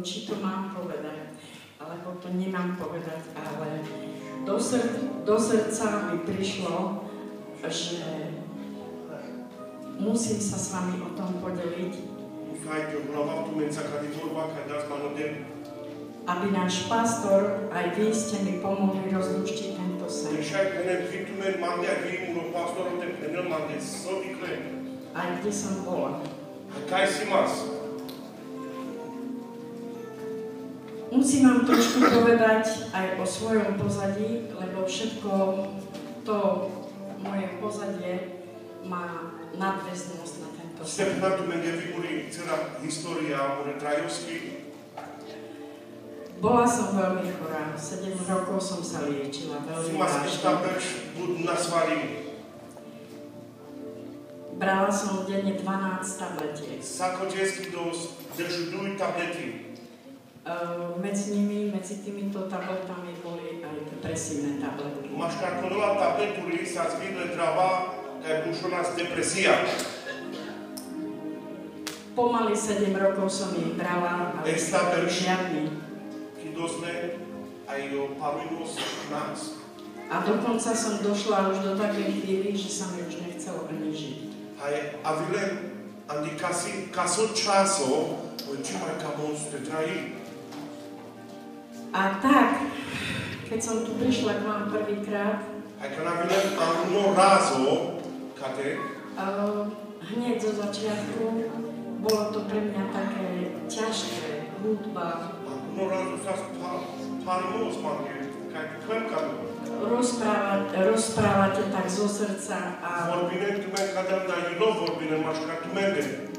či to mám povedať, alebo to nemám povedať, ale do srdca mi prišlo, že musím sa s vami o tom podeliť, aby náš pastor, aj vy ste mi pomohli rozluštiť tento sen. Aj kde som bola. Musím vám trošku povedať aj o svojom pozadí, lebo všetko to moje pozadie má nadväznosť na tento sen. Bola som veľmi chorá, 7 rokov som sa liečila, veľmi vážne. Brala som denne 12 tabletiek. Medzi týmito tabletami boli aj depresívne tabletky. Pomaly 7 rokov som ich brala a výsledok žiadny. A dokonca som došla už do takej chvíli, že sa mi už nechcelo ani žiť. A tak, keď som tu prišla k vám prvýkrát, hneď zo začiatku bolo to pre mňa také ťažké, hudba. Rozprávate tak zo srdca a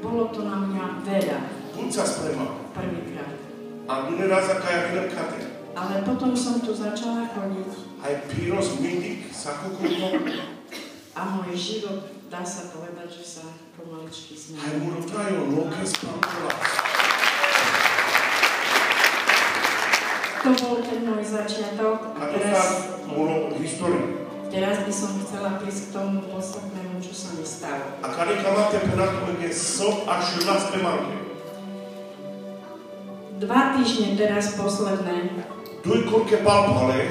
bolo to na mňa veľa. Prvýkrát. Ale potom som tu začala chodiť. A môj život, dá sa povedať, že sa pomaličky zmenil. To bol ten môj začiatok a teraz by som chcela prísť k tomu poslednému, čo sa mi stalo. 2 týždne teraz posledné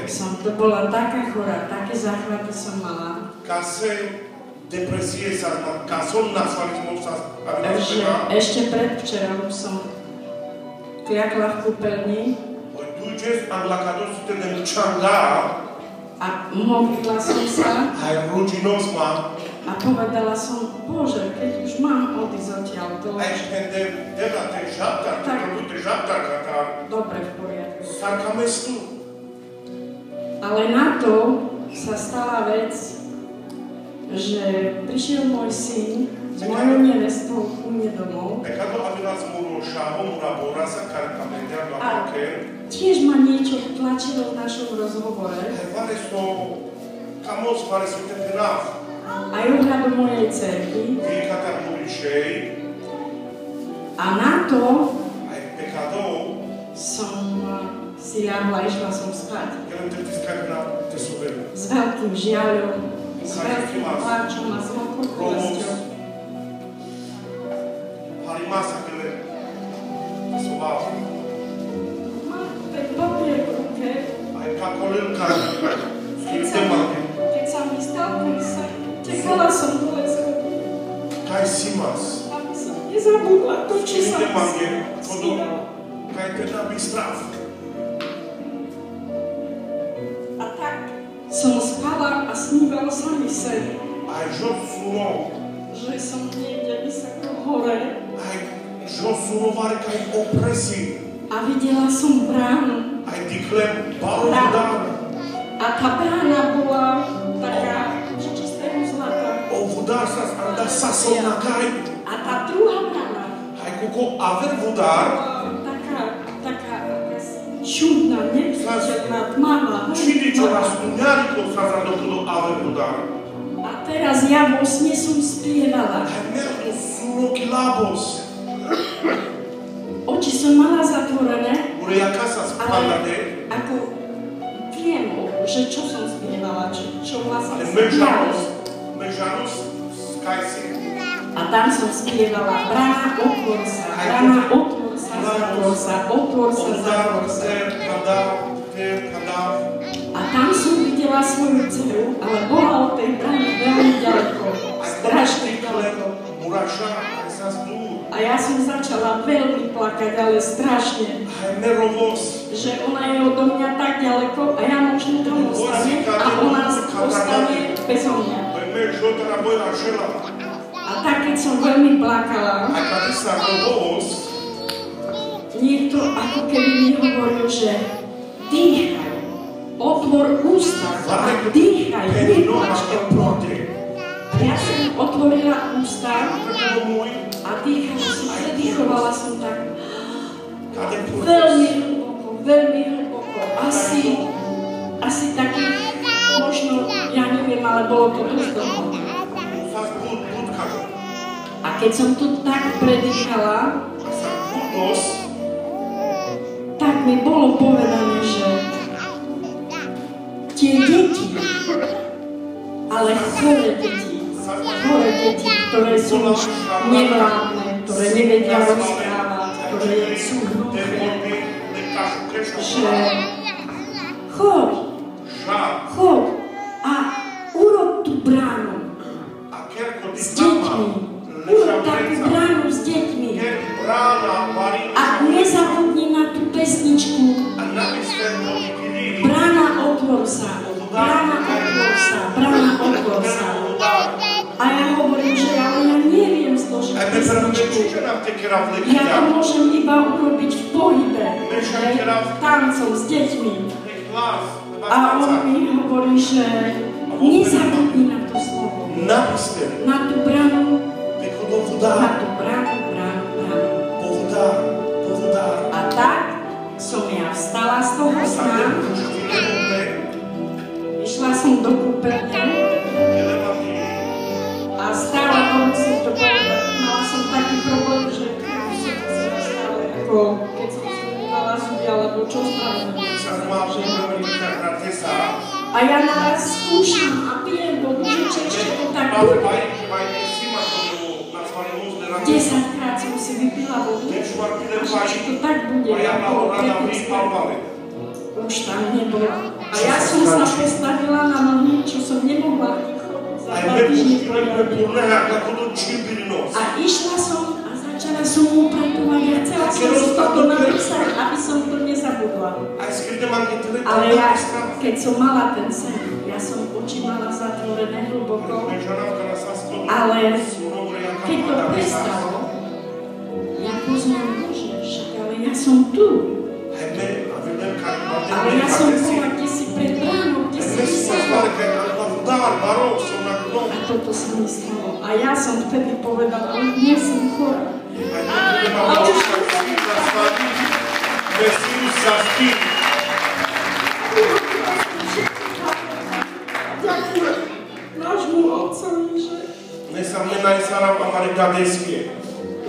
som to bola taká chorá, také záchvaty som mala, že ešte predvčerom som kliakla v kúpeľni a modlila som sa a povedala som, Bože, keď už mám odísť odtiaľto, tak dobre, v poriadku. Ale na to sa stala vec, že prišiel môj syn s mojou nevestou ku mne domov a tiež ma niečo tlačilo v našom rozhovore aj ohľadom mojej dcerky a na to som si ľahla, išla som spať s veľkým žiaľom, s veľkým pláčom a s veľkou bolesťou. Mám ten papier v ruke, keď sa mi stalo, tekala som dole z ruky. Aby som nezabudla to, čo sa mi snívalo. A tak som spala a sníval sa mi sen, že som niekde vysoko hore a videla som bránu. A tá brána bola taká čistého zlata. A tá druhá brána taká čudná, neviditeľná, tmavá. A teraz ja vo sne som spievala. Oči som mala zatvorené, ale ako viem, že čo som spievala, čo vlastne spievala. A tam som spievala, brána otvor sa, zatvor sa, otvor sa, zatvor sa. A tam som videla svoju dceru, ale bola od tej brány veľmi ďaleko, strašne ďaleko. A ja som začala veľmi plakať, ale strašne. Že ona je odo mňa tak ďaleko a ja možno tam ostane a ona ostane bezo mňa. A tak, keď som veľmi plakala, niekto ako keby mi hovoril, že dýchaj, otvor ústa a dýchaj, neplač, otvor. A ja som otvorila ústa a dýchala som, predýchovala som tak veľmi hlboko, asi takých, možno, ja neviem, ale bolo to dosť dlho. A keď som to tak predýchala, tak mi bolo povedané, že tie deti, ale choré deti, ktoré sú nevládne, ktoré nevedia rozprávať, ktoré sú hnuté, že choď a urob tú bránu s deťmi. Urob takú bránu s deťmi. A nezabudni na tú pesničku. Brána otvor sa, brána otvor sa, brána otvor sa. A ja hovorím, že ja neviem zložiť pesničku. Ja to môžem iba urobiť v pohybe, tancom s deťmi. A on mi hovorí, že nezabudni na to slovo. Na tú bránu, A tak som ja vstala z toho sna, išla som do kúpeľne a stále to musím to povedať. Mala som taký problém, že musím to stále, ako keď som zmývala zuby, alebo čo spravedlňujem sa. A ja naraz skúšam a pijem vodu, že ešte to tak bude. 10-krát som si vypila vodu, až to tak bude, ako už tam nebola. A ja som sa postavila na nohy, čo som nemohla za 2 týždne poriadne. A išla som a začala som mu upratovať. Ja chcela som si toto napísať, aby som to nezabudla. Ale ja, keď som mala ten sen, ja som oči mala zatvorené hlboko, ale keď to prestalo, ja poznám, Bože, však, ale ja som tu. Ale ja som bola kdesi pred bránou, kde si myslela. A toto sa mi stalo. A ja som vtedy povedala, ale nie som chorá. A už ďakujem nášmu otcovi, že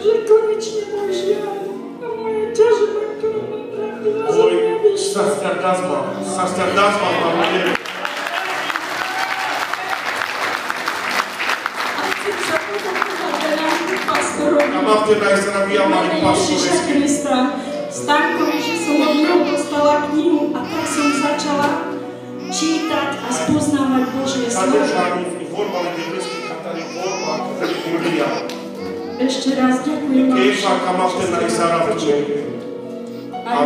že konečne môj žiaľ a moja ťažba, ktorá ma trápila, že mňa vyšla. A chcem sa poďakovať nášmu pastorovi, mene Ježiša Krista, Stankovi, že som od neho dostala knihu a tak som začala čítať a spoznávať Božie slovo. Ešte raz ďakujem vám. Aj